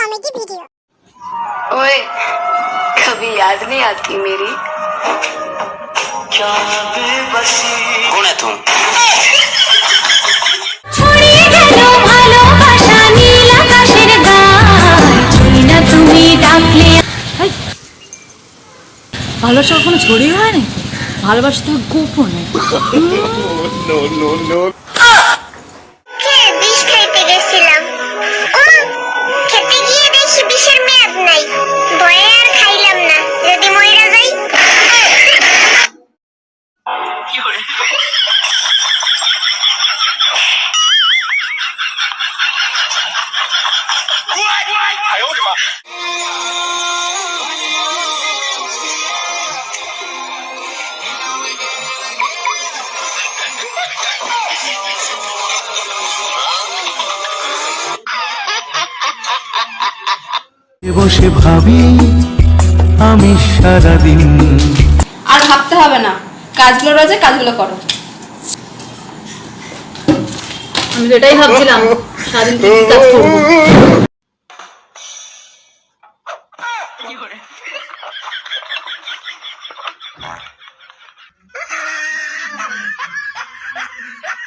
Comedy video. ओए कभी याद नहीं आती मेरी क्या बेबसी कौन है तुम ছড়িয়ে গেল ভালোবাসা নীল আকাশের গায় ছড়ি না তুমি ডাকলে ভালোবাসা কখনো ছড়িয়ে হয়নি ভালোবাসা তো গোপনে বিষ খাইতে গেছিলাম, খেতে গিয়ে দেখি বিষের মেয়াদ নাই। ভয়ে আর খাইলাম না, যদি মইরা যাই। বসে ভাবি আমি সারাদিন। আর ভাবতে হবে না, কাজগুলো রয়েছে কাজগুলো করো। আমি তো এটাই ভাবছিলাম সারাদিন কি কাজ করবো।